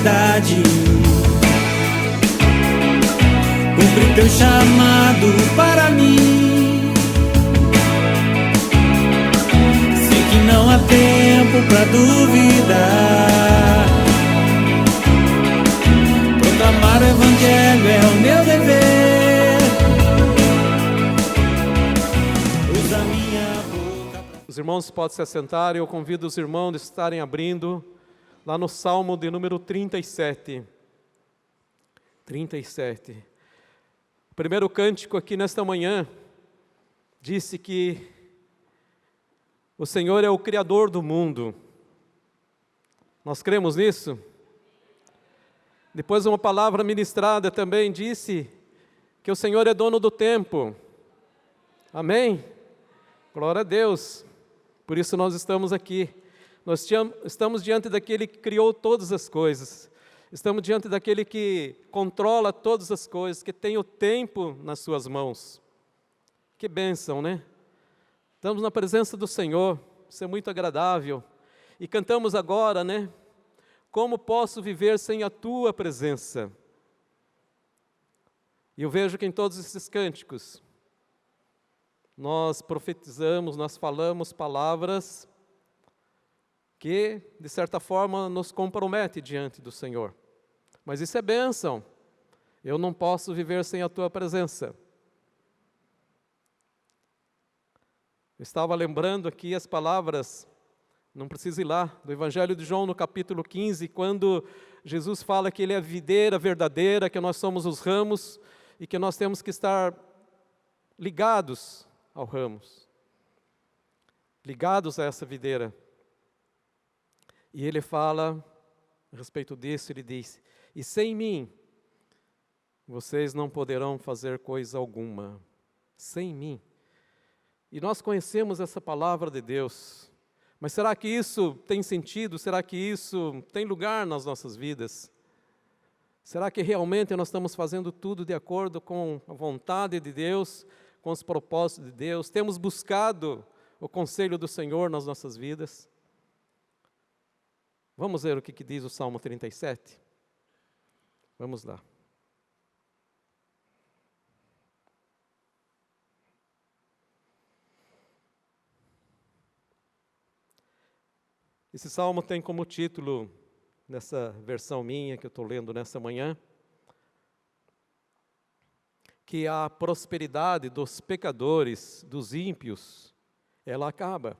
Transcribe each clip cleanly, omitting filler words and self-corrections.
verdade. Cumpre teu chamado para mim. Sei que não há tempo pra duvidar. Proclamar o evangelho é o meu dever. Usa minha boca. Os irmãos podem se assentar e eu convido os irmãos a estarem abrindo lá no Salmo de número 37. 37. O primeiro cântico aqui nesta manhã disse que o Senhor é o Criador do mundo. Nós cremos nisso? Depois uma palavra ministrada também disse que o Senhor é dono do tempo. Amém? Glória a Deus. Por isso nós estamos aqui. Nós estamos diante daquele que criou todas as coisas. Estamos diante daquele que controla todas as coisas, que tem o tempo nas suas mãos. Que bênção, né? Estamos na presença do Senhor, isso é muito agradável. E cantamos agora, né? Como posso viver sem a tua presença? E eu vejo que em todos esses cânticos, nós profetizamos, nós falamos palavras que, de certa forma, nos compromete diante do Senhor. Mas isso é bênção. Eu não posso viver sem a tua presença. Eu estava lembrando aqui as palavras, não precisa ir lá, do Evangelho de João, no capítulo 15, quando Jesus fala que Ele é a videira verdadeira, que nós somos os ramos e que nós temos que estar ligados ao ramos, ligados a essa videira. E Ele fala a respeito disso, Ele diz: e sem mim, vocês não poderão fazer coisa alguma. Sem mim. E nós conhecemos essa palavra de Deus. Mas será que isso tem sentido? Será que isso tem lugar nas nossas vidas? Será que realmente nós estamos fazendo tudo de acordo com a vontade de Deus, com os propósitos de Deus? Temos buscado o conselho do Senhor nas nossas vidas? Vamos ver o que diz o Salmo 37? Vamos lá. Esse salmo tem como título, nessa versão minha que eu estou lendo nessa manhã, que a prosperidade dos pecadores, dos ímpios, ela acaba.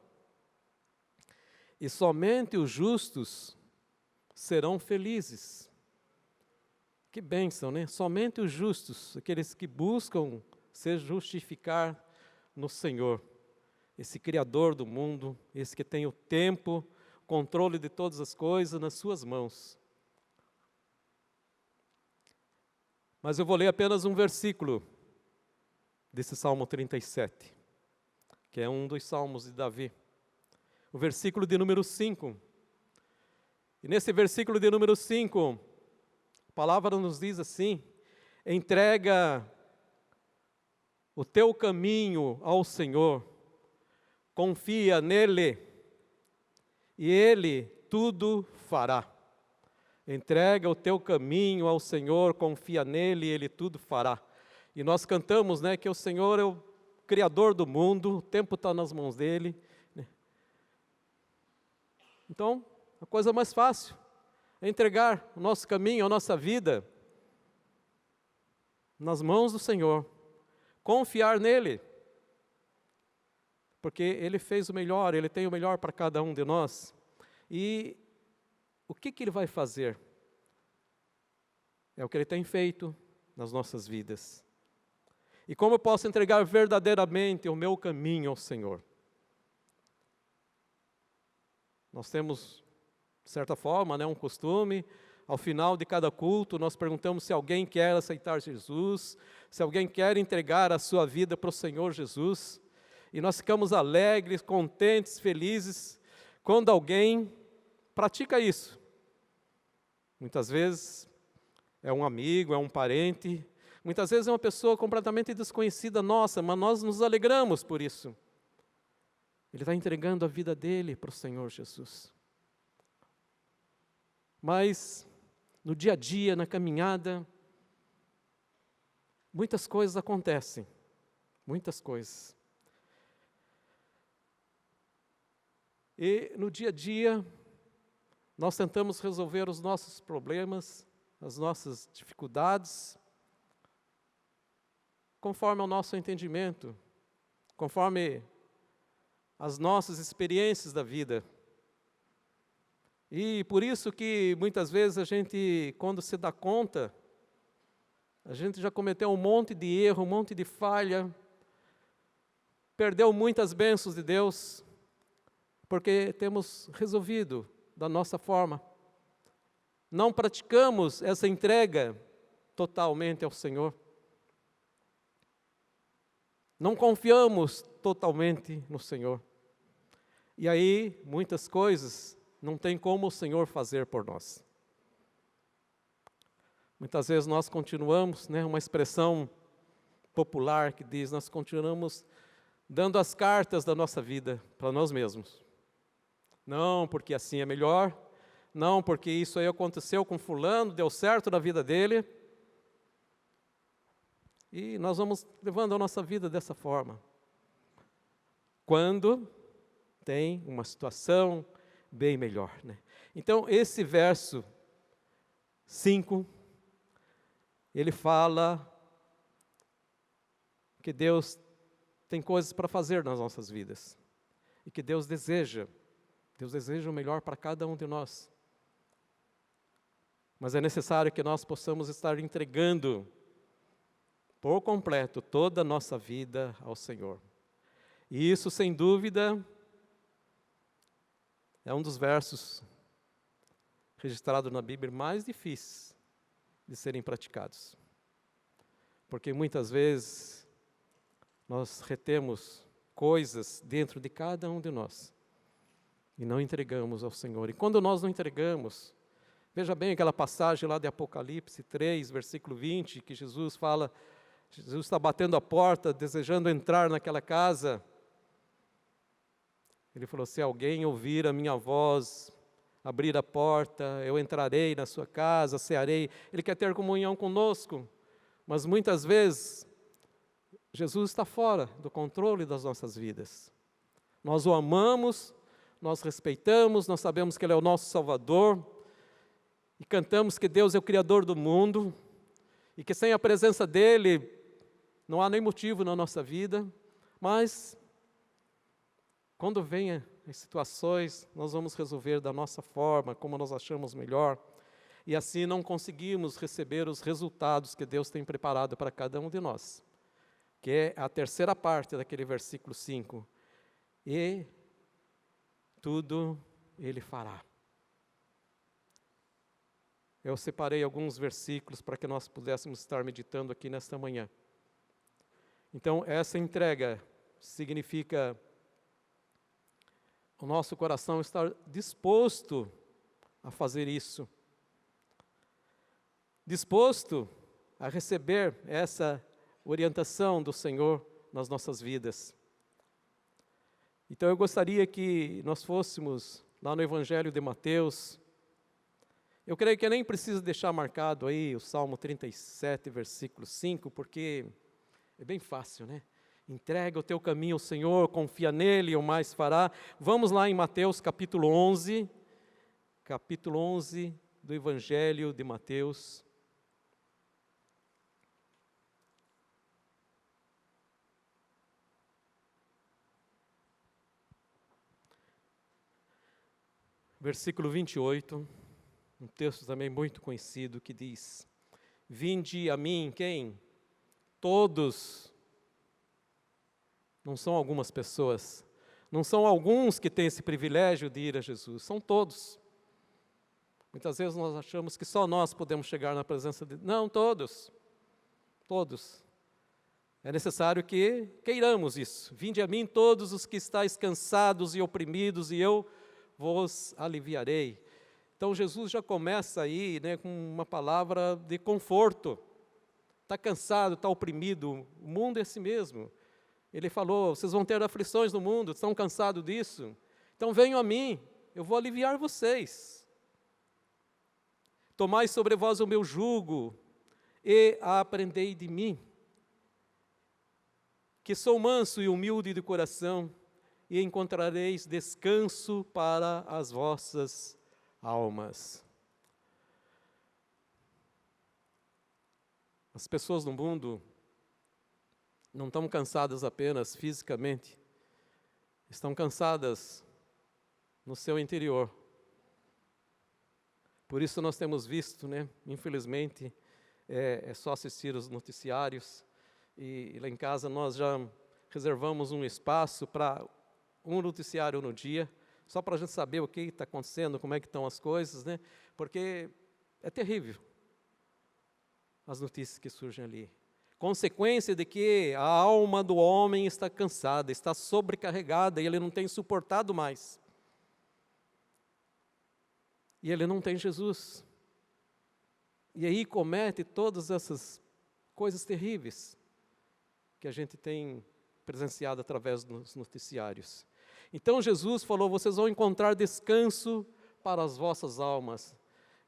E somente os justos serão felizes. Que bênção, né? Somente os justos, aqueles que buscam se justificar no Senhor. Esse Criador do mundo, esse que tem o tempo, controle de todas as coisas nas suas mãos. Mas eu vou ler apenas um versículo desse Salmo 37, que é um dos salmos de Davi. O versículo de número 5. E nesse versículo de número 5, a palavra nos diz assim: entrega o teu caminho ao Senhor, confia nele, e Ele tudo fará. Entrega o teu caminho ao Senhor, confia nele, e Ele tudo fará. E nós cantamos, né, que o Senhor é o Criador do mundo, o tempo está nas mãos dEle. Então, a coisa mais fácil é entregar o nosso caminho, a nossa vida, nas mãos do Senhor. Confiar nele. Porque Ele fez o melhor, Ele tem o melhor para cada um de nós. E o que Ele vai fazer? É o que Ele tem feito nas nossas vidas. E como eu posso entregar verdadeiramente o meu caminho ao Senhor? Nós temos, de certa forma, né, um costume, ao final de cada culto, nós perguntamos se alguém quer aceitar Jesus, se alguém quer entregar a sua vida para o Senhor Jesus. E nós ficamos alegres, contentes, felizes, quando alguém pratica isso. Muitas vezes é um amigo, é um parente, muitas vezes é uma pessoa completamente desconhecida nossa, mas nós nos alegramos por isso. Ele está entregando a vida dele para o Senhor Jesus. Mas no dia a dia, na caminhada, muitas coisas acontecem, muitas coisas. E no dia a dia, nós tentamos resolver os nossos problemas, as nossas dificuldades, conforme o nosso entendimento, conforme as nossas experiências da vida. E por isso que muitas vezes a gente, quando se dá conta, a gente já cometeu um monte de erro, um monte de falha, perdeu muitas bênçãos de Deus, porque temos resolvido da nossa forma. Não praticamos essa entrega totalmente ao Senhor. Não confiamos totalmente no Senhor. E aí, muitas coisas não tem como o Senhor fazer por nós. Muitas vezes nós continuamos, uma expressão popular que diz, nós continuamos dando as cartas da nossa vida para nós mesmos. Não, porque assim é melhor. Não, porque isso aí aconteceu com fulano, deu certo na vida dele. E nós vamos levando a nossa vida dessa forma. Quando tem uma situação bem melhor, Então, esse verso 5, ele fala que Deus tem coisas para fazer nas nossas vidas. E que Deus deseja o melhor para cada um de nós. Mas é necessário que nós possamos estar entregando por completo toda a nossa vida ao Senhor. E isso, sem dúvida, é um dos versos registrados na Bíblia mais difíceis de serem praticados. Porque muitas vezes nós retemos coisas dentro de cada um de nós e não entregamos ao Senhor. E quando nós não entregamos, veja bem aquela passagem lá de Apocalipse 3, versículo 20, que Jesus fala, Jesus está batendo a porta, desejando entrar naquela casa. Ele falou, se alguém ouvir a minha voz, abrir a porta, eu entrarei na sua casa, cearei. Ele quer ter comunhão conosco, mas muitas vezes Jesus está fora do controle das nossas vidas. Nós o amamos, nós respeitamos, nós sabemos que Ele é o nosso Salvador, e cantamos que Deus é o Criador do mundo, e que sem a presença dEle, não há nem motivo na nossa vida, mas quando vem as situações, nós vamos resolver da nossa forma, como nós achamos melhor, e assim não conseguimos receber os resultados que Deus tem preparado para cada um de nós, que é a terceira parte daquele versículo 5, e tudo Ele fará. Eu separei alguns versículos para que nós pudéssemos estar meditando aqui nesta manhã. Então, essa entrega significa o nosso coração estar disposto a fazer isso. Disposto a receber essa orientação do Senhor nas nossas vidas. Então, eu gostaria que nós fôssemos lá no Evangelho de Mateus. Eu creio que nem precisa deixar marcado aí o Salmo 37, versículo 5, porque é bem fácil, Entrega o teu caminho ao Senhor, confia nele e o mais fará. Vamos lá em Mateus capítulo 11 do Evangelho de Mateus. Versículo 28, um texto também muito conhecido que diz, vinde a mim, quem? Todos. Não são algumas pessoas, não são alguns que têm esse privilégio de ir a Jesus, são todos. Muitas vezes nós achamos que só nós podemos chegar na presença de Deus. Não, todos. Todos. É necessário que queiramos isso. Vinde a mim todos os que estáis cansados e oprimidos, e eu vos aliviarei. Então Jesus já começa aí, com uma palavra de conforto. Está cansado, está oprimido, o mundo é assim mesmo. Ele falou, vocês vão ter aflições no mundo, estão cansados disso? Então venham a mim, eu vou aliviar vocês. Tomai sobre vós o meu jugo e aprendei de mim, que sou manso e humilde de coração, e encontrareis descanso para as vossas almas. As pessoas no mundo não estão cansadas apenas fisicamente, estão cansadas no seu interior. Por isso nós temos visto, infelizmente, é só assistir os noticiários, e lá em casa nós já reservamos um espaço para um noticiário no dia, só para a gente saber o que está acontecendo, como é que estão as coisas, porque é terrível as notícias que surgem ali. Consequência de que a alma do homem está cansada, está sobrecarregada, e ele não tem suportado mais. E ele não tem Jesus. E aí comete todas essas coisas terríveis que a gente tem presenciado através dos noticiários. Então Jesus falou, vocês vão encontrar descanso para as vossas almas.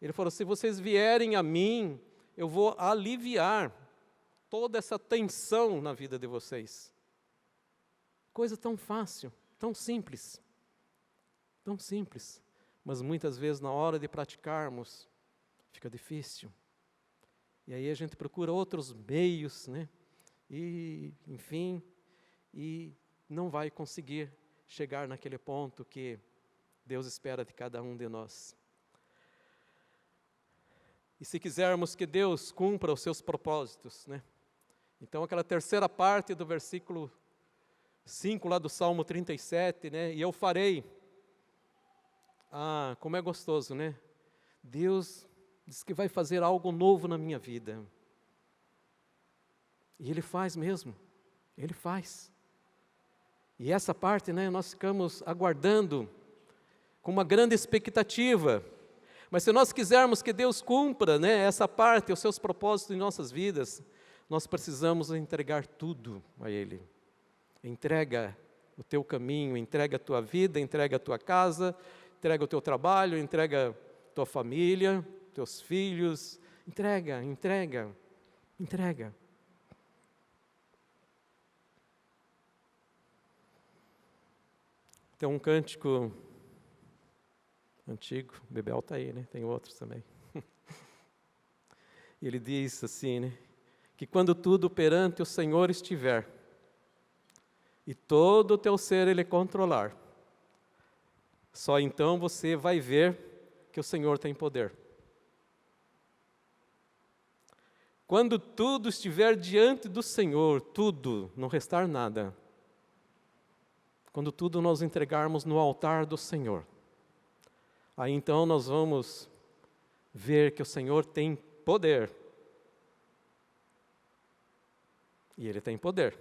Ele falou, se vocês vierem a mim, eu vou aliviar toda essa tensão na vida de vocês. Coisa tão fácil, tão simples. Tão simples. Mas muitas vezes na hora de praticarmos, fica difícil. E aí a gente procura outros meios, E, enfim, e não vai conseguir chegar naquele ponto que Deus espera de cada um de nós. E se quisermos que Deus cumpra os seus propósitos, Então aquela terceira parte do versículo 5 lá do Salmo 37, E eu farei. Ah, como é gostoso, Deus diz que vai fazer algo novo na minha vida. E Ele faz mesmo, Ele faz. E essa parte, nós ficamos aguardando com uma grande expectativa. Mas se nós quisermos que Deus cumpra, essa parte, os seus propósitos em nossas vidas, nós precisamos entregar tudo a Ele. Entrega o teu caminho, entrega a tua vida, entrega a tua casa, entrega o teu trabalho, entrega a tua família, teus filhos, entrega. Tem um cântico antigo, Bebel está aí, tem outros também. E ele diz assim, que quando tudo perante o Senhor estiver, e todo o teu ser Ele controlar, só então você vai ver que o Senhor tem poder. Quando tudo estiver diante do Senhor, tudo, não restar nada, quando tudo nós entregarmos no altar do Senhor, aí então nós vamos ver que o Senhor tem poder. E Ele tem poder.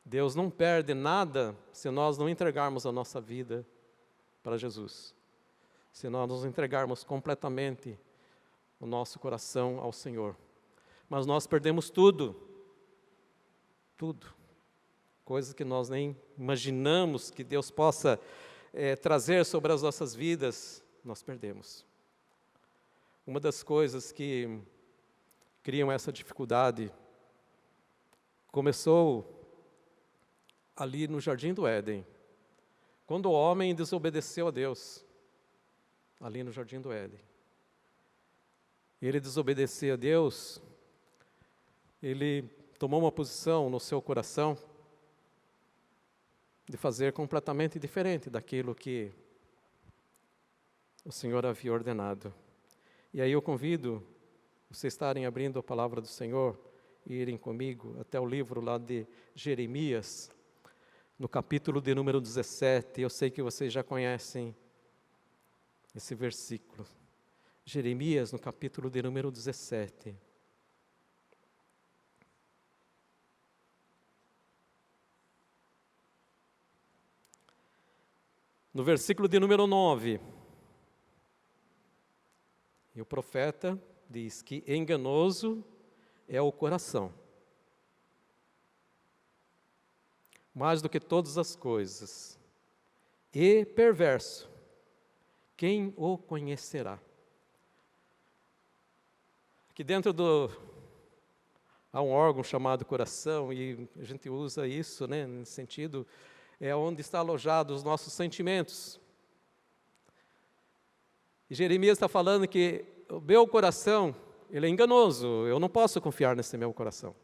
Deus não perde nada se nós não entregarmos a nossa vida para Jesus. Se nós nos entregarmos completamente o nosso coração ao Senhor. Mas nós perdemos tudo. Tudo. Coisas que nós nem imaginamos que Deus possa trazer sobre as nossas vidas, nós perdemos. Uma das coisas que criam essa dificuldade começou ali no Jardim do Éden, quando o homem desobedeceu a Deus, ali no Jardim do Éden. Ele desobedeceu a Deus, ele tomou uma posição no seu coração de fazer completamente diferente daquilo que o Senhor havia ordenado. E aí eu convido vocês estarem abrindo a palavra do Senhor e irem comigo até o livro lá de Jeremias, no capítulo de número 17. Eu sei que vocês já conhecem esse versículo. Jeremias, no capítulo de número 17. No versículo de número 9, e o profeta diz que enganoso é o coração, mais do que todas as coisas, e perverso, quem o conhecerá? que há um órgão chamado coração, e a gente usa isso, né, nesse sentido, é onde está alojado os nossos sentimentos. E Jeremias está falando que o meu coração, ele é enganoso, eu não posso confiar nesse meu coração.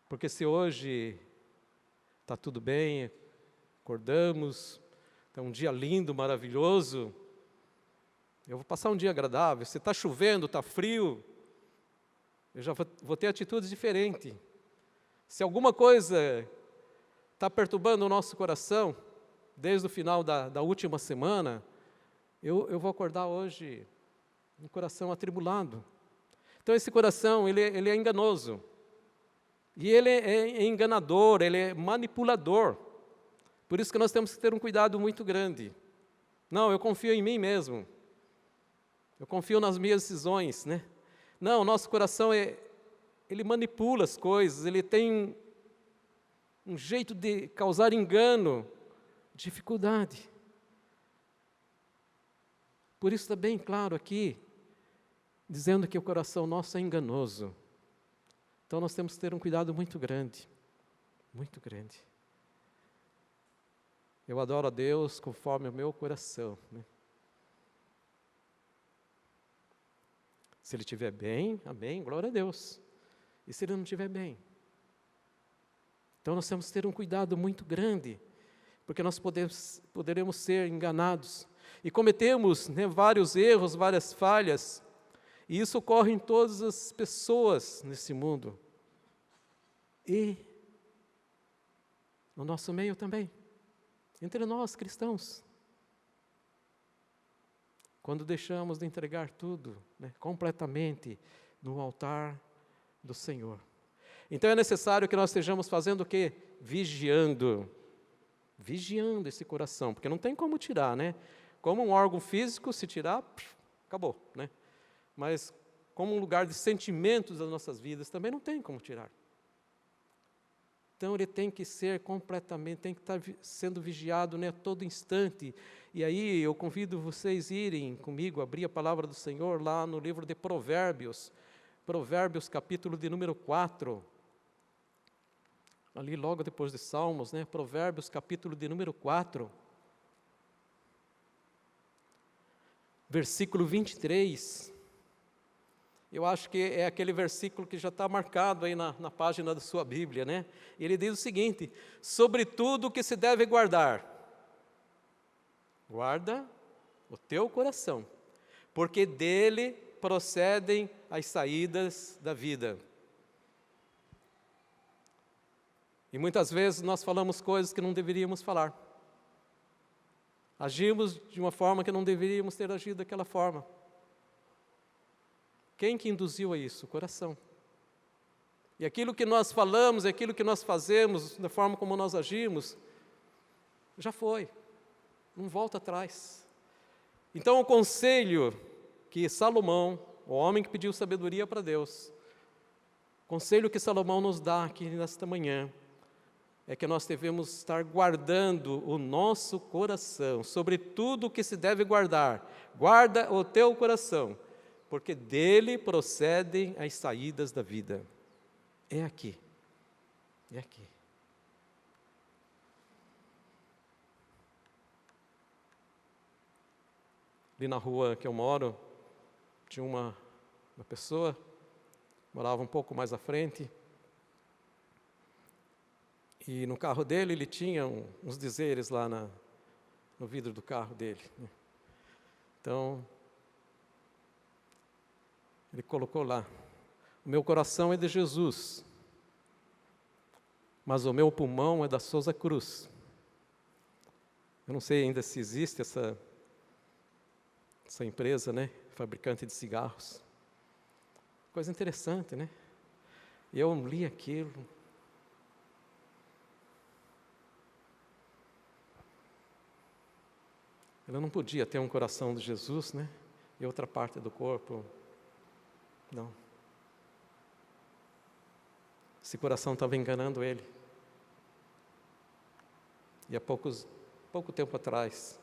Porque se hoje está tudo bem, acordamos, é um dia lindo, maravilhoso, eu vou passar um dia agradável. Se está chovendo, está frio, eu já vou ter atitudes diferentes. Se alguma coisa está perturbando o nosso coração, desde o final da última semana, eu vou acordar hoje um coração atribulado. Então esse coração, ele é enganoso. E ele é enganador, ele é manipulador. Por isso que nós temos que ter um cuidado muito grande. Não, eu confio em mim mesmo. Eu confio nas minhas decisões, né? Não, o nosso coração, ele manipula as coisas, ele tem um jeito de causar engano, dificuldade. Por isso está bem claro aqui, dizendo que o coração nosso é enganoso. Então nós temos que ter um cuidado muito grande, muito grande. Eu adoro a Deus conforme o meu coração, né? Se ele estiver bem, amém, glória a Deus. E se ele não estiver bem? Então nós temos que ter um cuidado muito grande, porque nós poderemos ser enganados. E cometemos, né, vários erros, várias falhas, e isso ocorre em todas as pessoas nesse mundo. E no nosso meio também, entre nós cristãos. Quando deixamos de entregar tudo, né, completamente no altar do Senhor. Então é necessário que nós estejamos fazendo o quê? Vigiando esse coração, porque não tem como tirar, né? Como um órgão físico, se tirar, acabou, né? Mas como um lugar de sentimentos das nossas vidas, também não tem como tirar. Então ele tem que ser completamente, tem que estar sendo vigiado, né, a todo instante. E aí eu convido vocês a irem comigo, abrir a palavra do Senhor lá no livro de Provérbios, Provérbios capítulo de número 4, ali logo depois de Salmos, né, Provérbios capítulo de número 4, versículo 23, eu acho que é aquele versículo que já está marcado aí na página da sua Bíblia, né? Ele diz o seguinte: sobre tudo que se deve guardar, guarda o teu coração, porque dele procedem as saídas da vida. E muitas vezes nós falamos coisas que não deveríamos falar. Agimos de uma forma que não deveríamos ter agido daquela forma. Quem que induziu a isso? O coração. E aquilo que nós falamos, aquilo que nós fazemos, da forma como nós agimos, já foi. Não volta atrás. Então o conselho que Salomão, o homem que pediu sabedoria para Deus, o conselho que Salomão nos dá aqui nesta manhã, é que nós devemos estar guardando o nosso coração, sobre tudo o que se deve guardar. Guarda o teu coração, porque dele procedem as saídas da vida. É aqui. É aqui. Ali na rua que eu moro, tinha uma pessoa, morava um pouco mais à frente, e no carro dele ele tinha uns dizeres lá no vidro do carro dele. Então, ele colocou lá: o meu coração é de Jesus, mas o meu pulmão é da Souza Cruz. Eu não sei ainda se existe essa empresa, né, fabricante de cigarros. Coisa interessante, né? E eu li aquilo. Ela não podia ter um coração de Jesus, né? E outra parte do corpo, não. Esse coração estava enganando ele. E há pouco tempo atrás,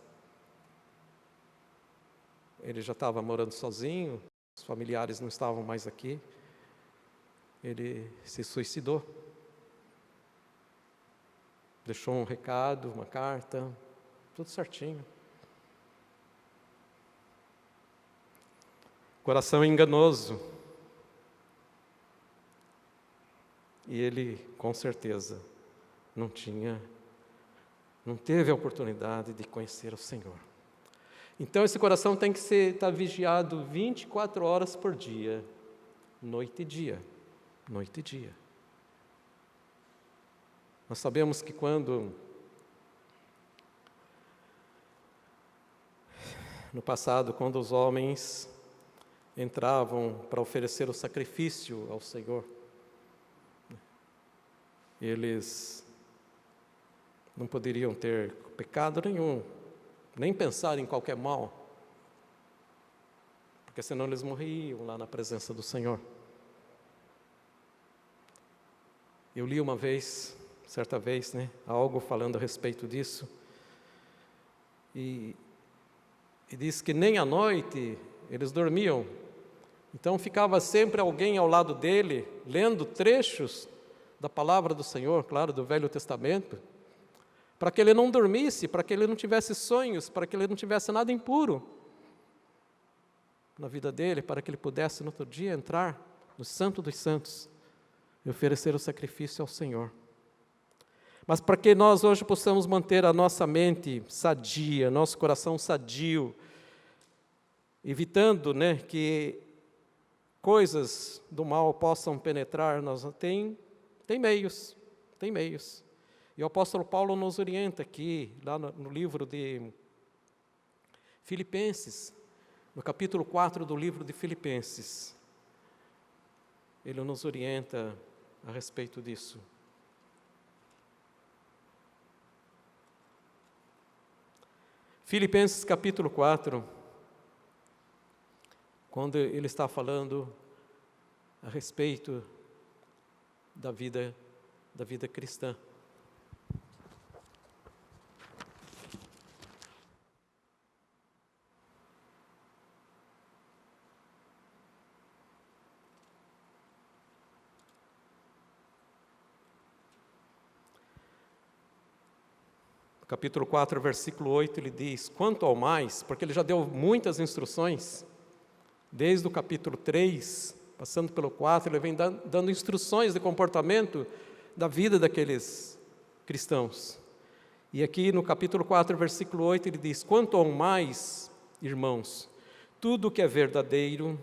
ele já estava morando sozinho, os familiares não estavam mais aqui, ele se suicidou. Deixou um recado, uma carta, tudo certinho. Coração enganoso. E ele, com certeza, não teve a oportunidade de conhecer o Senhor. Então, esse coração tem que estar vigiado 24 horas por dia, noite e dia, noite e dia. Nós sabemos que no passado, quando os homens entravam para oferecer o sacrifício ao Senhor, eles não poderiam ter pecado nenhum, nem pensar em qualquer mal, porque senão eles morriam lá na presença do Senhor. Eu li uma vez, certa vez, algo falando a respeito disso, e diz que nem à noite eles dormiam, então ficava sempre alguém ao lado dele, lendo trechos da palavra do Senhor, claro, do Velho Testamento, para que ele não dormisse, para que ele não tivesse sonhos, para que ele não tivesse nada impuro na vida dele, para que ele pudesse no outro dia entrar no Santo dos Santos e oferecer o sacrifício ao Senhor. Mas para que nós hoje possamos manter a nossa mente sadia, nosso coração sadio, evitando que coisas do mal possam penetrar, tem meios. E o apóstolo Paulo nos orienta aqui, lá no livro de Filipenses, no capítulo 4 do livro de Filipenses. Ele nos orienta a respeito disso. Filipenses capítulo 4, quando ele está falando a respeito da vida cristã. Capítulo 4, versículo 8, ele diz: quanto ao mais, porque ele já deu muitas instruções, desde o capítulo 3, passando pelo 4, ele vem dando instruções de comportamento da vida daqueles cristãos. E aqui no capítulo 4, versículo 8, ele diz: quanto ao mais, irmãos, tudo que é verdadeiro,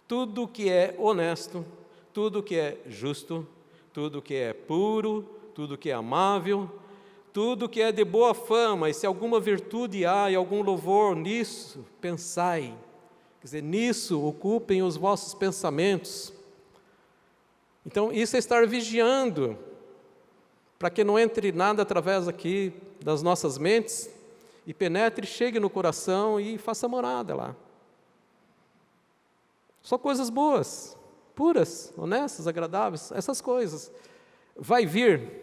tudo que é honesto, tudo que é justo, tudo que é puro, tudo que é amável, tudo que é de boa fama, e se alguma virtude há e algum louvor, nisso pensai. Quer dizer, nisso ocupem os vossos pensamentos. Então, isso é estar vigiando, para que não entre nada através aqui das nossas mentes, e penetre, chegue no coração e faça morada lá. Só coisas boas, puras, honestas, agradáveis, essas coisas. Vai vir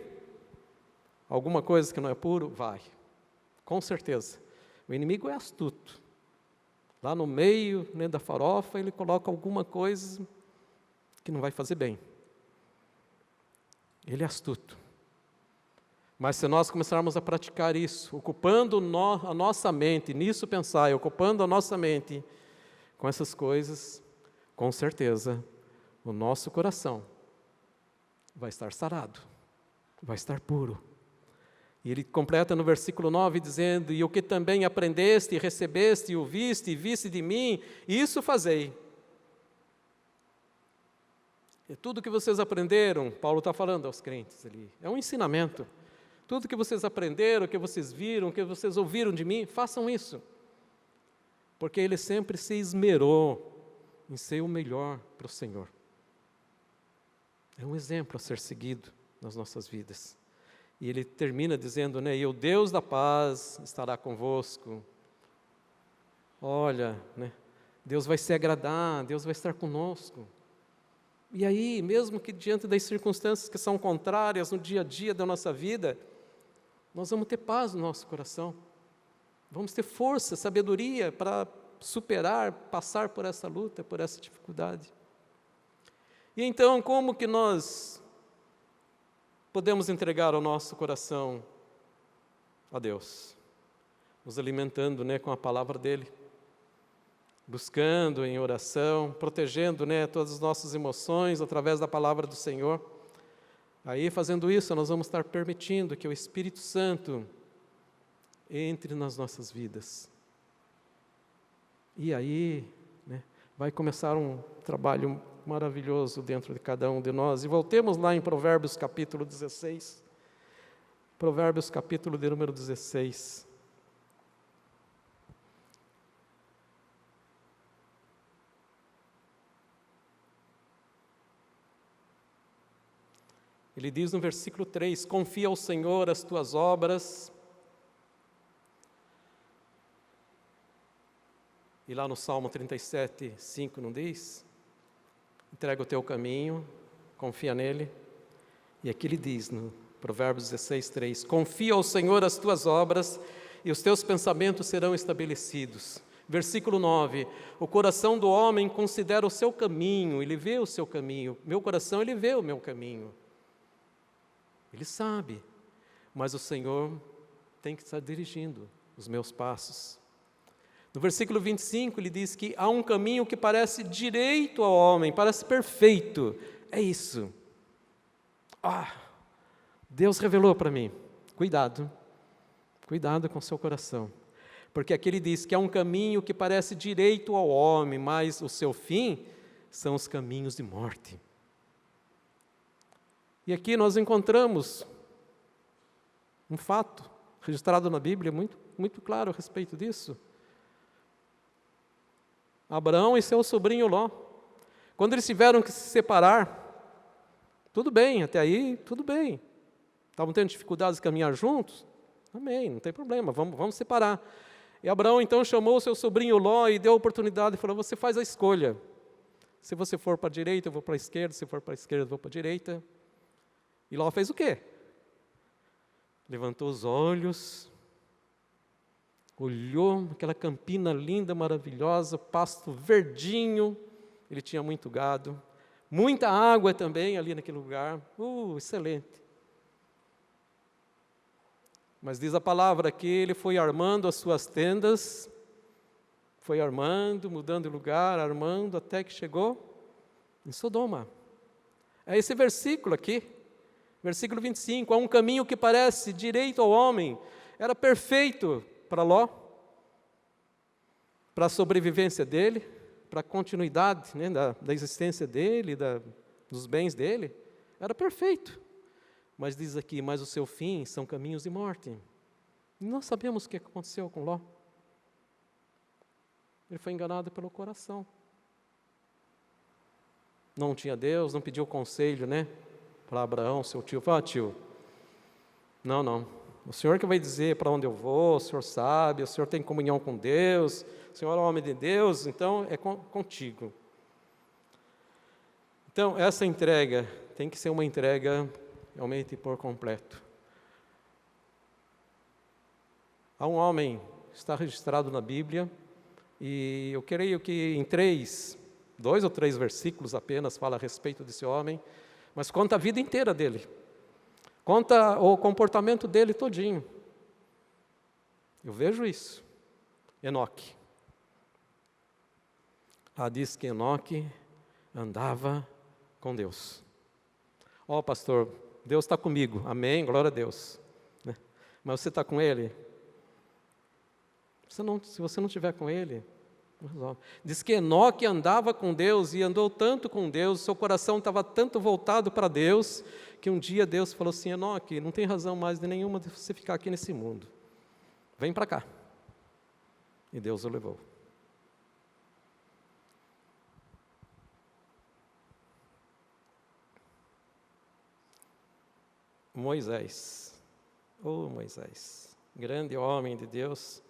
alguma coisa que não é puro? Vai, com certeza. O inimigo é astuto. Lá no meio da farofa, ele coloca alguma coisa que não vai fazer bem. Ele é astuto. Mas se nós começarmos a praticar isso, ocupando a nossa mente, nisso pensar, ocupando a nossa mente com essas coisas, com certeza, o nosso coração vai estar sarado, vai estar puro. E ele completa no versículo 9 dizendo: e o que também aprendeste, recebeste, ouviste e viste de mim, isso fazei. É tudo que vocês aprenderam, Paulo está falando aos crentes ali, é um ensinamento. Tudo que vocês aprenderam, que vocês viram, que vocês ouviram de mim, façam isso. Porque ele sempre se esmerou em ser o melhor para o Senhor. É um exemplo a ser seguido nas nossas vidas. E ele termina dizendo, e o Deus da paz estará convosco. Olha, Deus vai se agradar, Deus vai estar conosco. E aí, mesmo que diante das circunstâncias que são contrárias no dia a dia da nossa vida, nós vamos ter paz no nosso coração. Vamos ter força, sabedoria para superar, passar por essa luta, por essa dificuldade. E então, como que nós podemos entregar o nosso coração a Deus? Nos alimentando, com a palavra dEle, buscando em oração, protegendo, todas as nossas emoções através da palavra do Senhor. Aí, fazendo isso, nós vamos estar permitindo que o Espírito Santo entre nas nossas vidas. E aí, vai começar um trabalho maravilhoso dentro de cada um de nós. E voltemos lá em Provérbios capítulo 16. Provérbios capítulo de número 16. Ele diz no versículo 3, confia ao Senhor as tuas obras. E lá no Salmo 37, 5, não diz? Entrega o teu caminho, confia nele. E aqui ele diz no Provérbios 16, 3, confia ao Senhor as tuas obras e os teus pensamentos serão estabelecidos. Versículo 9, o coração do homem considera o seu caminho, ele vê o seu caminho. Meu coração, ele vê o meu caminho. Ele sabe, mas o Senhor tem que estar dirigindo os meus passos. No versículo 25, ele diz que há um caminho que parece direito ao homem, parece perfeito. É isso. Deus revelou para mim. Cuidado com o seu coração. Porque aqui ele diz que há um caminho que parece direito ao homem, mas o seu fim são os caminhos de morte. E aqui nós encontramos um fato registrado na Bíblia muito, muito claro a respeito disso. Abraão e seu sobrinho Ló, quando eles tiveram que se separar, tudo bem, até aí tudo bem. Estavam tendo dificuldades de caminhar juntos? Amém, não tem problema, vamos separar. E Abraão então chamou o seu sobrinho Ló e deu a oportunidade e falou, você faz a escolha. Se você for para a direita, eu vou para a esquerda, se for para a esquerda, eu vou para a direita. E Ló fez o quê? Levantou os olhos, olhou aquela campina linda, maravilhosa, pasto verdinho, ele tinha muito gado, muita água também ali naquele lugar, excelente. Mas diz a palavra que ele foi armando as suas tendas, foi armando, mudando de lugar, armando, até que chegou em Sodoma. É esse versículo aqui. Versículo 25, há um caminho que parece direito ao homem, era perfeito para Ló, para a sobrevivência dele, para a continuidade da existência dele, dos bens dele, era perfeito. Mas diz aqui, mas o seu fim são caminhos de morte. E nós sabemos o que aconteceu com Ló. Ele foi enganado pelo coração. Não tinha Deus, não pediu conselho, para Abraão, seu tio, fala, tio, não, o Senhor que vai dizer para onde eu vou, o Senhor sabe, o Senhor tem comunhão com Deus, o Senhor é homem de Deus, então é contigo. Então, essa entrega tem que ser uma entrega realmente por completo. Há um homem, está registrado na Bíblia, e eu creio que em 2 ou 3 versículos apenas fala a respeito desse homem, mas conta a vida inteira dele, conta o comportamento dele todinho. Eu vejo isso. Enoque. Diz que Enoque andava com Deus. Pastor, Deus está comigo, amém, glória a Deus. Mas você está com Ele? Se você não estiver com Ele, diz que Enoque andava com Deus e andou tanto com Deus, seu coração estava tanto voltado para Deus, que um dia Deus falou assim, Enoque, não tem razão mais de nenhuma de você ficar aqui nesse mundo. Vem para cá. E Deus o levou. Moisés, Moisés, grande homem de Deus,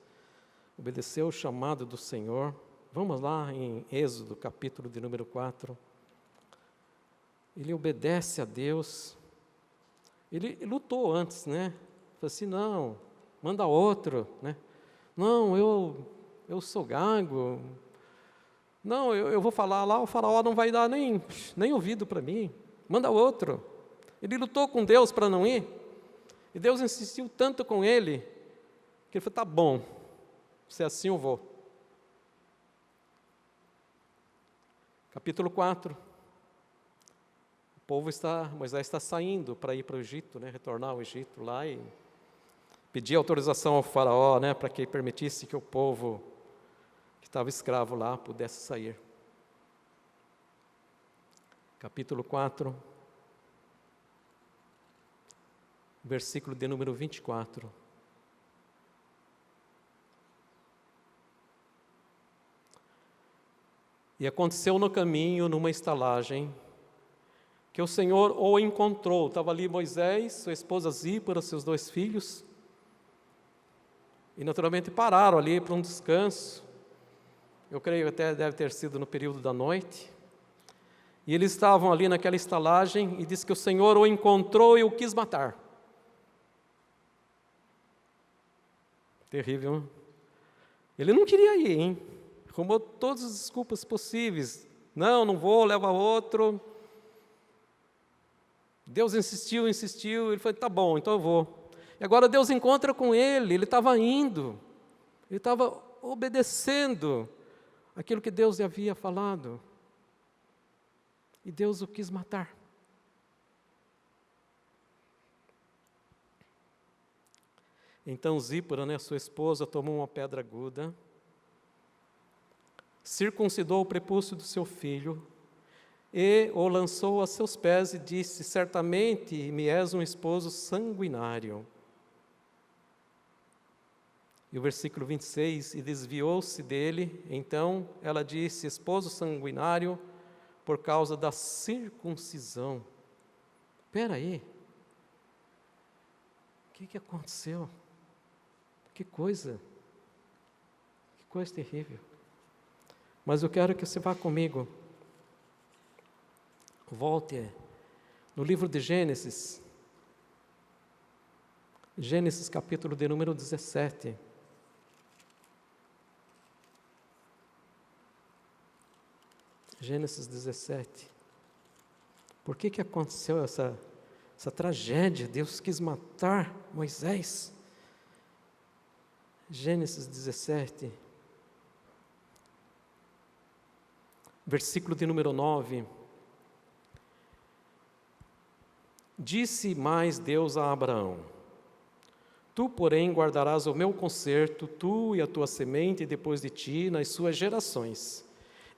obedeceu o chamado do Senhor. Vamos lá em Êxodo, capítulo de número 4. Ele obedece a Deus. Ele lutou antes, Falou assim, não, manda outro, Não, eu eu sou gago. Não, eu vou falar lá, o faraó não vai dar nem ouvido para mim. Manda outro. Ele lutou com Deus para não ir. E Deus insistiu tanto com ele, que ele falou, tá bom, se é assim eu vou. Capítulo 4. Moisés está saindo para ir para o Egito, né, retornar ao Egito lá e pedir autorização ao faraó, né, para que permitisse que o povo que estava escravo lá pudesse sair. Capítulo 4, versículo de número 24. E aconteceu no caminho, numa estalagem, que o Senhor o encontrou. Estava ali Moisés, sua esposa Zípora, seus 2 filhos, e naturalmente pararam ali para um descanso. Eu creio até deve ter sido no período da noite. E eles estavam ali naquela estalagem, e diz que o Senhor o encontrou e o quis matar. Terrível, hein? Ele não queria ir, hein? Arrumou todas as desculpas possíveis. Não vou, leva outro. Deus insistiu, ele falou, tá bom, então eu vou. E agora Deus encontra com ele estava indo, ele estava obedecendo aquilo que Deus lhe havia falado. E Deus o quis matar. Então Zípora, né, sua esposa, tomou uma pedra aguda, circuncidou o prepúcio do seu filho, e o lançou a seus pés e disse, certamente me és um esposo sanguinário. E o versículo 26, e desviou-se dele, então ela disse, esposo sanguinário, por causa da circuncisão. Espera aí, o que aconteceu? Que coisa terrível. Mas eu quero que você vá comigo. Volte no livro de Gênesis. Gênesis capítulo de número 17. Gênesis 17. Por que aconteceu essa tragédia? Deus quis matar Moisés. Gênesis 17. Versículo de número 9. Disse mais Deus a Abraão, tu, porém, guardarás o meu concerto, tu e a tua semente depois de ti, nas suas gerações.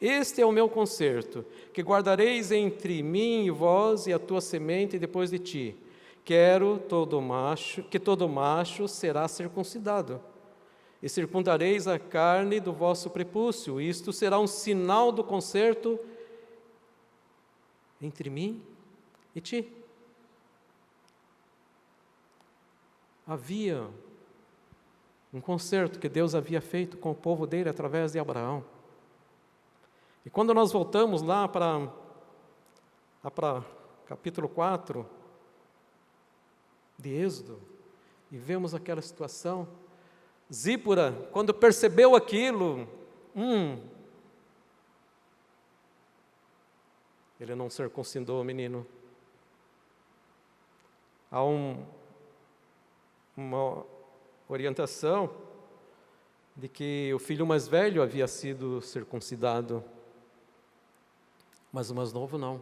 Este é o meu concerto, que guardareis entre mim e vós e a tua semente depois de ti. Quero que todo macho será circuncidado. E circundareis a carne do vosso prepúcio. Isto será um sinal do concerto entre mim e ti. Havia um concerto que Deus havia feito com o povo dele através de Abraão. E quando nós voltamos lá para capítulo 4 de Êxodo, e vemos aquela situação, Zípora, quando percebeu aquilo, ele não circuncidou o menino. Há uma orientação de que o filho mais velho havia sido circuncidado, mas o mais novo não.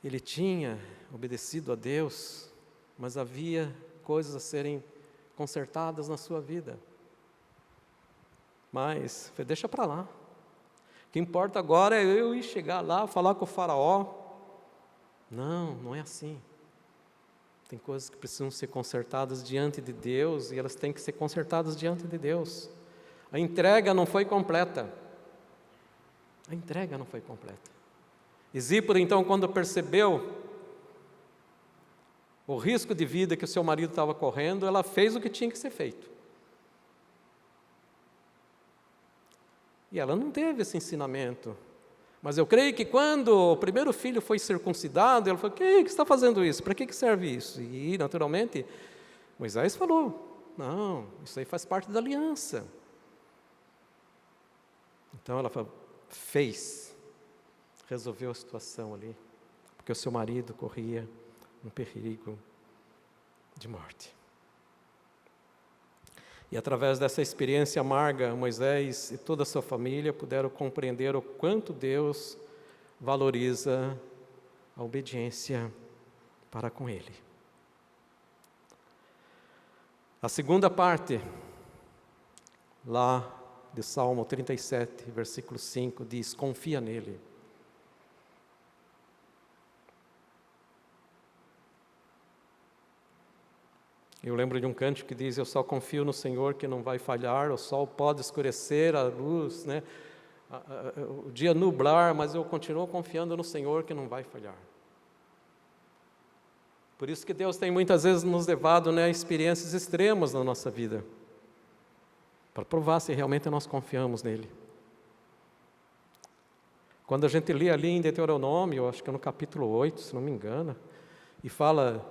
Ele tinha obedecido a Deus, mas havia coisas a serem consertadas na sua vida. Mas, deixa para lá. O que importa agora é eu ir chegar lá, falar com o faraó. Não é assim. Tem coisas que precisam ser consertadas diante de Deus, e elas têm que ser consertadas diante de Deus. A entrega não foi completa. E Zípora, então, quando percebeu o risco de vida que o seu marido estava correndo, ela fez o que tinha que ser feito. E ela não teve esse ensinamento. Mas eu creio que quando o primeiro filho foi circuncidado, ela falou, que está fazendo isso? Para que serve isso? E, naturalmente, Moisés falou, não, isso aí faz parte da aliança. Então ela falou, resolveu a situação ali, porque o seu marido corria um perigo de morte. E através dessa experiência amarga, Moisés e toda a sua família puderam compreender o quanto Deus valoriza a obediência para com Ele. A segunda parte, lá de Salmo 37, versículo 5, diz, confia nele. Eu lembro de um cântico que diz, eu só confio no Senhor que não vai falhar, o sol pode escurecer, a luz, né? O dia nublar, mas eu continuo confiando no Senhor que não vai falhar. Por isso que Deus tem muitas vezes nos levado, né, a experiências extremas na nossa vida, para provar se realmente nós confiamos nele. Quando a gente lê ali em Deuteronômio, acho que é no capítulo 8, se não me engano, e fala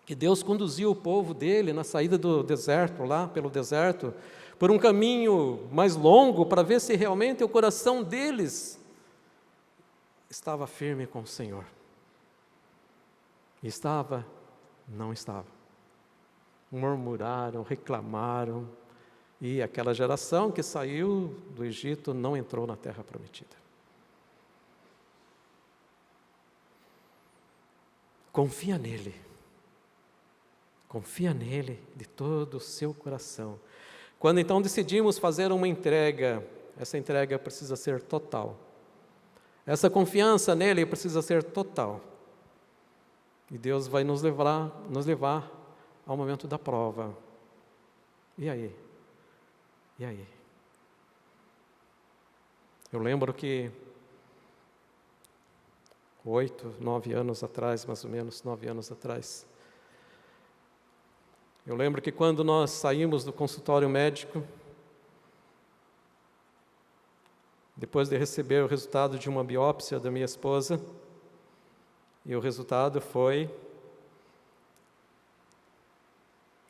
que Deus conduziu o povo dele na saída do deserto, lá pelo deserto, por um caminho mais longo, para ver se realmente o coração deles estava firme com o Senhor. Estava? Não estava. Murmuraram, reclamaram, e aquela geração que saiu do Egito não entrou na terra prometida. Confia nele. Confia nele de todo o seu coração. Quando então decidimos fazer uma entrega, essa entrega precisa ser total. Essa confiança nele precisa ser total. E Deus vai nos levar ao momento da prova. E aí? E aí? Eu lembro que 8, 9 anos atrás, mais ou menos, 9 anos atrás, eu lembro que quando nós saímos do consultório médico, depois de receber o resultado de uma biópsia da minha esposa, e o resultado foi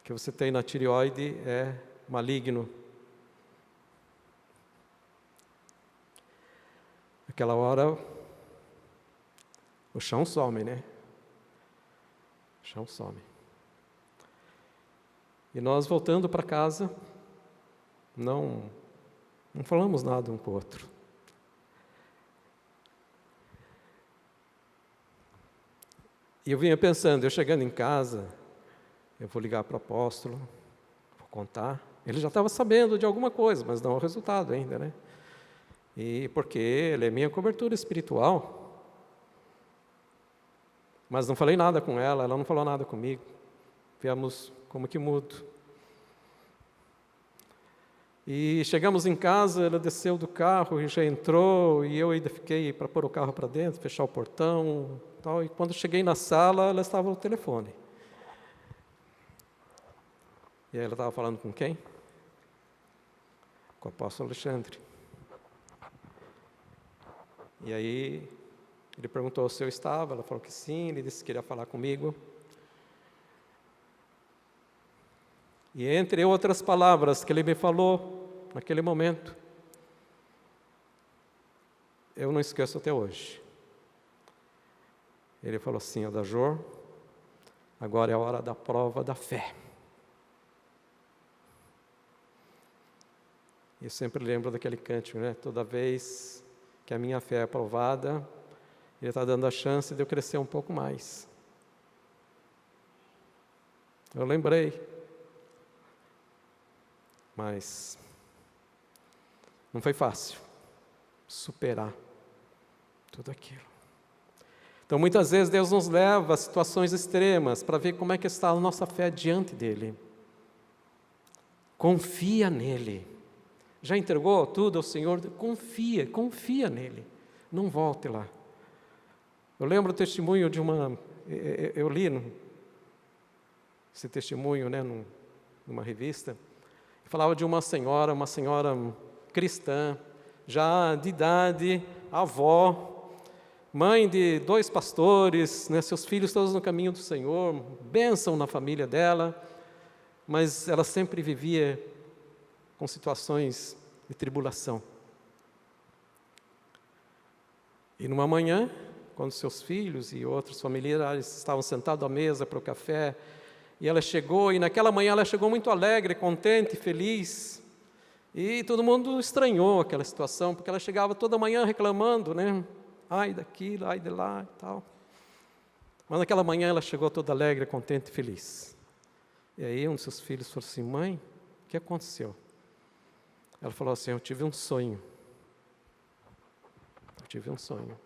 que você tem na tireoide é maligno. Naquela hora, o chão some, né? O chão some. E nós voltando para casa, não falamos nada um com o outro. E eu vinha pensando, eu chegando em casa, eu vou ligar para o apóstolo, vou contar. Ele já estava sabendo de alguma coisa, mas não o resultado ainda, né? E porque ele é minha cobertura espiritual. Mas não falei nada com ela não falou nada comigo. Viemos como que mudo. E chegamos em casa, ela desceu do carro e já entrou, e eu ainda fiquei para pôr o carro para dentro, fechar o portão, tal, e quando cheguei na sala, ela estava no telefone. E aí ela estava falando com quem? Com o apóstolo Alexandre. E aí ele perguntou se eu estava, ela falou que sim, ele disse que queria falar comigo. E entre outras palavras que ele me falou naquele momento, eu não esqueço até hoje. Ele falou assim, Adajor, agora é a hora da prova da fé. Eu sempre lembro daquele cântico, né? Toda vez que a minha fé é provada, Ele está dando a chance de eu crescer um pouco mais. Eu lembrei. Mas não foi fácil superar tudo aquilo. Então, muitas vezes, Deus nos leva a situações extremas para ver como é que está a nossa fé diante dEle. Confia nele. Já entregou tudo ao Senhor? Confia nele. Não volte lá. Eu lembro o testemunho de eu li esse testemunho, né, numa revista. Falava de uma senhora cristã, já de idade, avó, mãe de 2 pastores, né, seus filhos todos no caminho do Senhor, bênção na família dela, mas ela sempre vivia com situações de tribulação. E numa manhã, quando seus filhos e outros familiares estavam sentados à mesa para o café, e ela chegou, e naquela manhã ela chegou muito alegre, contente, feliz, e todo mundo estranhou aquela situação, porque ela chegava toda manhã reclamando, né? Ai daquilo, ai de lá e tal. Mas naquela manhã ela chegou toda alegre, contente e feliz. E aí um dos seus filhos falou assim: mãe, o que aconteceu? Ela falou assim: eu tive um sonho. Eu tive um sonho.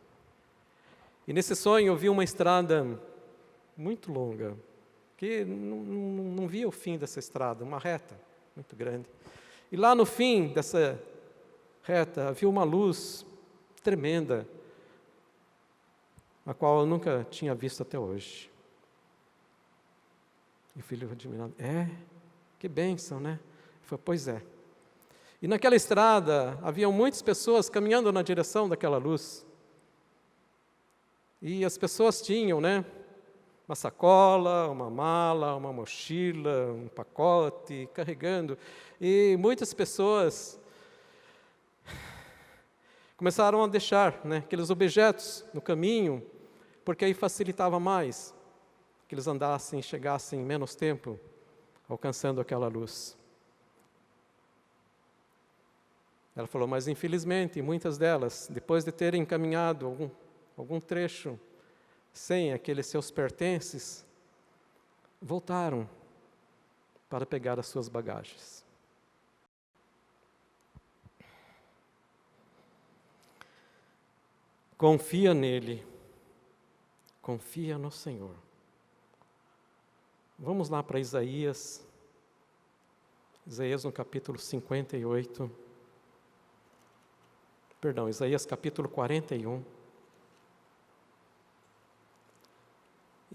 E nesse sonho eu vi uma estrada muito longa, que não via o fim dessa estrada, uma reta muito grande. E lá no fim dessa reta havia uma luz tremenda, a qual eu nunca tinha visto até hoje. E o filho admirando: que bênção, né? Eu falei: pois é. E naquela estrada haviam muitas pessoas caminhando na direção daquela luz. E as pessoas tinham, né, uma sacola, uma mala, uma mochila, um pacote, carregando. E muitas pessoas começaram a deixar, né, aqueles objetos no caminho, porque aí facilitava mais que eles andassem e chegassem em menos tempo, alcançando aquela luz. Ela falou: mas infelizmente, muitas delas, depois de terem caminhado algum trecho sem aqueles seus pertences, voltaram para pegar as suas bagagens. Confia nele, confia no Senhor. Vamos lá para Isaías no capítulo 58. Perdão, Isaías capítulo 41.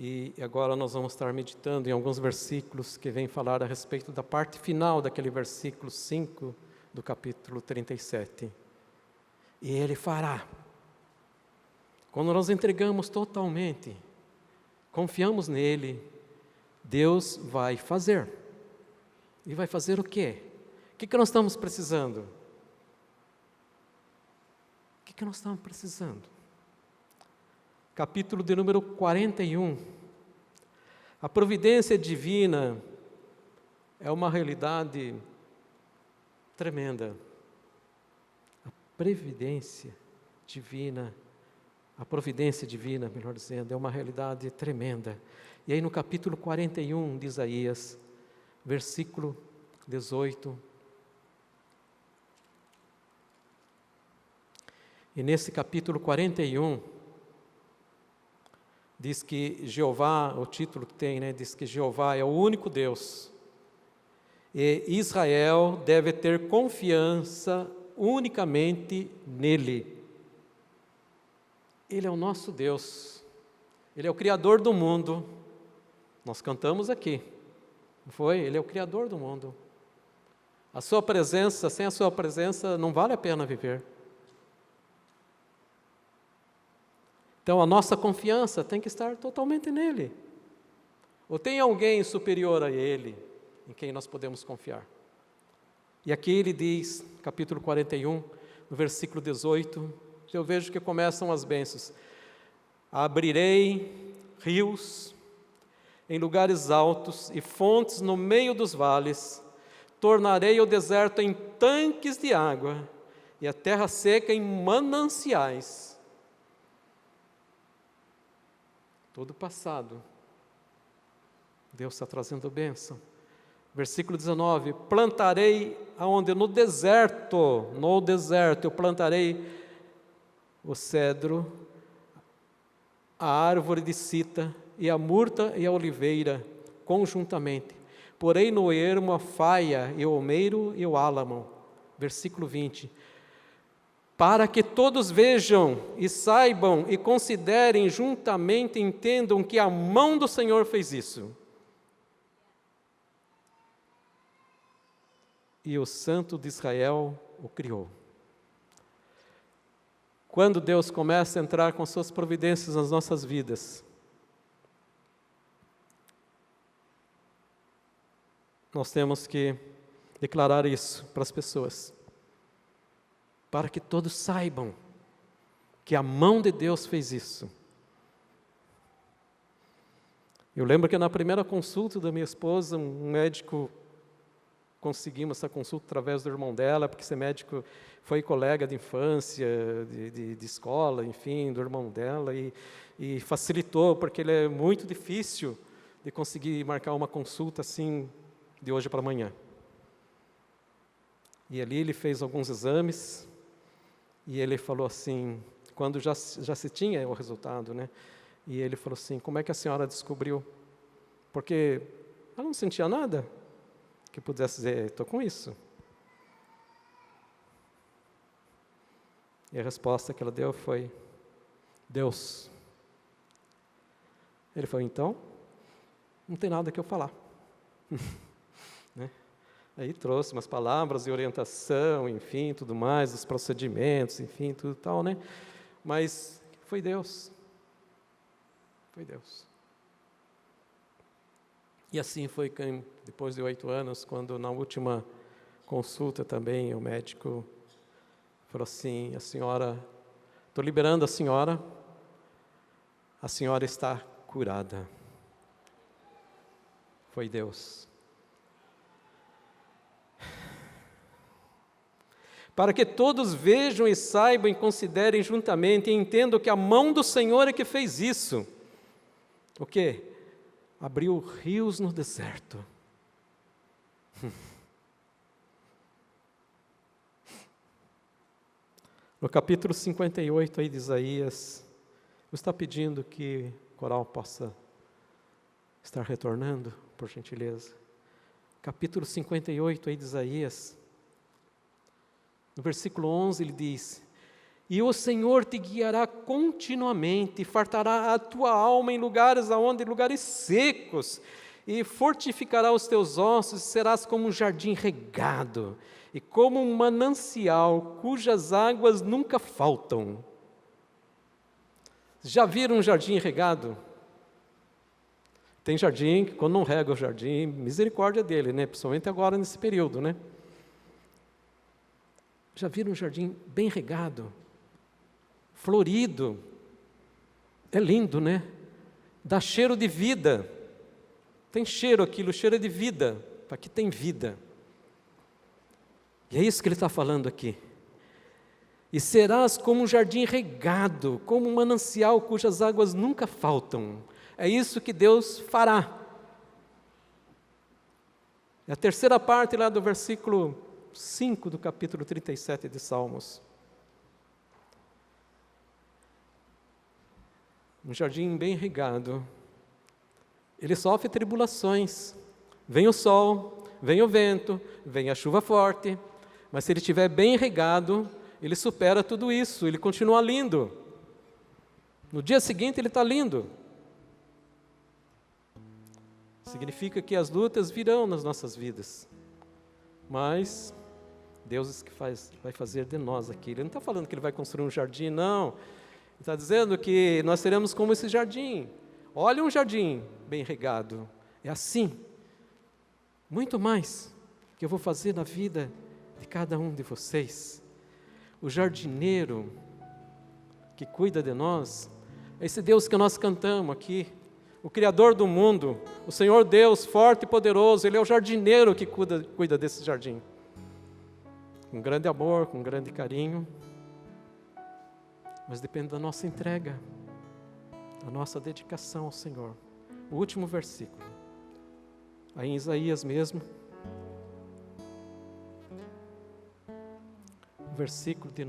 E agora nós vamos estar meditando em alguns versículos que vêm falar a respeito da parte final daquele versículo 5 do capítulo 37. E Ele fará. Quando nós entregamos totalmente, confiamos nele, Deus vai fazer. E vai fazer o quê? O que nós estamos precisando? O que nós estamos precisando? Capítulo de número 41. A providência divina é uma realidade tremenda. A providência divina, melhor dizendo, é uma realidade tremenda. E aí no capítulo 41 de Isaías, versículo 18, e nesse capítulo 41, diz que Jeová, o título que tem, né, diz que Jeová é o único Deus, e Israel deve ter confiança unicamente nele. Ele é o nosso Deus, Ele é o Criador do mundo. Nós cantamos aqui, não foi? Ele é o Criador do mundo. A sua presença, sem a sua presença, não vale a pena viver. Então a nossa confiança tem que estar totalmente nele. Ou tem alguém superior a ele, em quem nós podemos confiar? E aqui ele diz, capítulo 41, no versículo 18, eu vejo que começam as bênçãos. Abrirei rios em lugares altos e fontes no meio dos vales, tornarei o deserto em tanques de água e a terra seca em mananciais. Todo passado, Deus está trazendo bênção. Versículo 19, plantarei aonde? No deserto eu plantarei o cedro, a árvore de cita, e a murta e a oliveira, conjuntamente. Porei no ermo a faia, e o almeiro e o álamo. Versículo 20, para que todos vejam e saibam e considerem juntamente, entendam que a mão do Senhor fez isso. E o Santo de Israel o criou. quando Deus começa a entrar com suas providências nas nossas vidas, nós temos que declarar isso para as pessoas, para que todos saibam que a mão de Deus fez isso. Eu lembro que na primeira consulta da minha esposa, um médico, conseguimos essa consulta através do irmão dela, porque esse médico foi colega de infância, de escola, enfim, do irmão dela, e facilitou, porque ele é muito difícil de conseguir marcar uma consulta assim, de hoje para amanhã. E ali ele fez alguns exames, e ele falou assim, quando já se tinha o resultado, né? E ele falou assim, como é que a senhora descobriu? Porque ela não sentia nada que pudesse dizer, estou com isso. E a resposta que ela deu foi, Deus. Ele falou, então, não tem nada que eu falar. Né? Aí trouxe umas palavras de orientação, enfim, tudo mais, os procedimentos, enfim, tudo tal, né? Mas foi Deus. Foi Deus. E assim foi depois de 8 anos, quando na última consulta também o médico falou assim, a senhora, estou liberando a senhora está curada. Foi Deus. Para que todos vejam e saibam e considerem juntamente e entendam que a mão do Senhor é que fez isso. O quê? Abriu rios no deserto. No capítulo 58 aí de Isaías, está pedindo que o coral possa estar retornando, por gentileza. Capítulo 58 aí de Isaías, no versículo 11 ele diz, e o Senhor te guiará continuamente, fartará a tua alma em lugares secos, e fortificará os teus ossos, e serás como um jardim regado, e como um manancial, cujas águas nunca faltam. Já viram um jardim regado? Tem jardim que quando não rega o jardim, misericórdia dele, né? Principalmente agora nesse período, né? Já viram um jardim bem regado? Florido, é lindo, né? Dá cheiro de vida, tem cheiro aquilo, cheiro de vida, aqui tem vida. E é isso que ele está falando aqui. E serás como um jardim regado, como um manancial cujas águas nunca faltam. É isso que Deus fará. É a terceira parte lá do versículo 5 do capítulo 37 de Salmos. Um jardim bem regado, ele sofre tribulações, vem o sol, vem o vento, vem a chuva forte, mas se ele estiver bem regado, ele supera tudo isso, ele continua lindo. No dia seguinte ele está lindo. Significa que as lutas virão nas nossas vidas, mas Deus que vai fazer de nós aquilo. Ele não está falando que ele vai construir um jardim, não. Ele está dizendo que nós seremos como esse jardim. Olha um jardim bem regado. É assim. Muito mais que eu vou fazer na vida de cada um de vocês. O jardineiro que cuida de nós, é esse Deus que nós cantamos aqui. O Criador do mundo, o Senhor Deus forte e poderoso, Ele é o jardineiro que cuida desse jardim. Com grande amor, com grande carinho. Mas depende da nossa entrega, da nossa dedicação ao Senhor. O último versículo, aí em Isaías mesmo, versículo de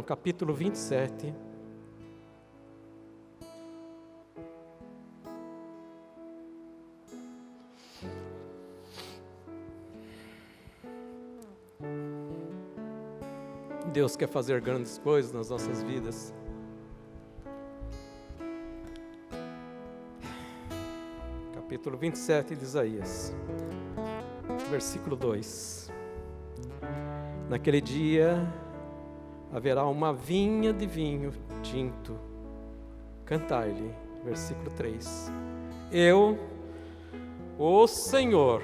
capítulo 27. Deus quer fazer grandes coisas nas nossas vidas. Capítulo 27 de Isaías, versículo 2. Naquele dia haverá uma vinha de vinho tinto. Cantai-lhe, versículo 3. Eu, o Senhor,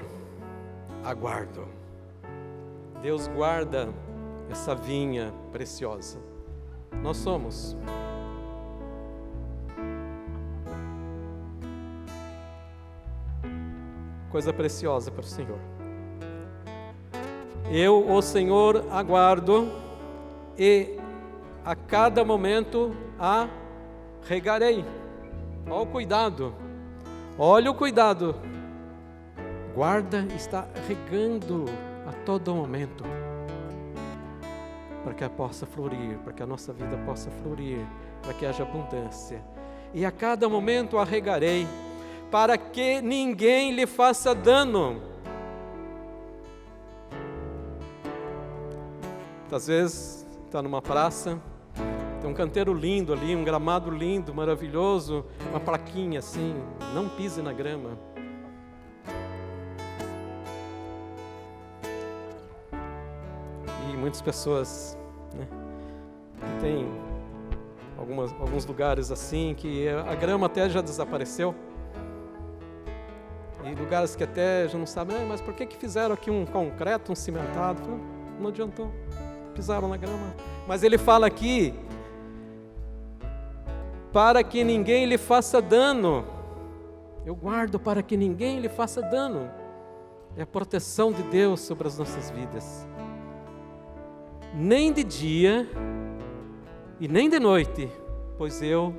aguardo. Deus guarda essa vinha preciosa. Nós somos. Coisa preciosa para o Senhor. Eu, o Senhor, aguardo e a cada momento a regarei. Olha o cuidado. Olha o cuidado. Guarda está regando a todo momento, para que ela possa florir, para que a nossa vida possa florir, para que haja abundância. E a cada momento a regarei, para que ninguém lhe faça dano. Às vezes está numa praça, tem um canteiro lindo ali, um gramado lindo, maravilhoso, uma plaquinha assim, não pise na grama. E muitas pessoas, né, tem alguns lugares assim, que a grama até já desapareceu. E lugares que até já não sabem, mas por que fizeram aqui um concreto, um cimentado? Não adiantou, pisaram na grama. Mas ele fala aqui, para que ninguém lhe faça dano. Eu guardo para que ninguém lhe faça dano. É a proteção de Deus sobre as nossas vidas. Nem de dia e nem de noite, pois eu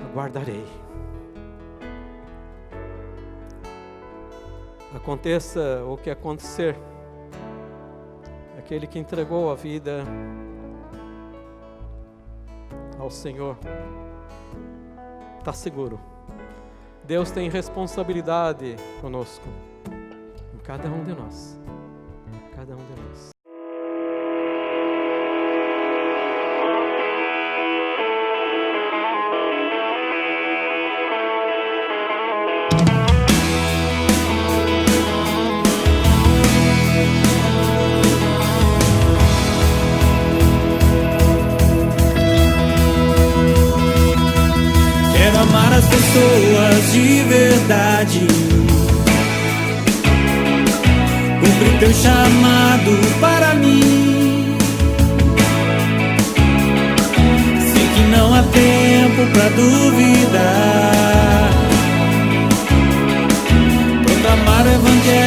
aguardarei. Aconteça o que acontecer, aquele que entregou a vida ao Senhor está seguro. Deus tem responsabilidade conosco, em cada um de nós, cada um de nós. As pessoas de verdade, cumprir teu chamado para mim. Sei que não há tempo pra duvidar, proclamar o evangelho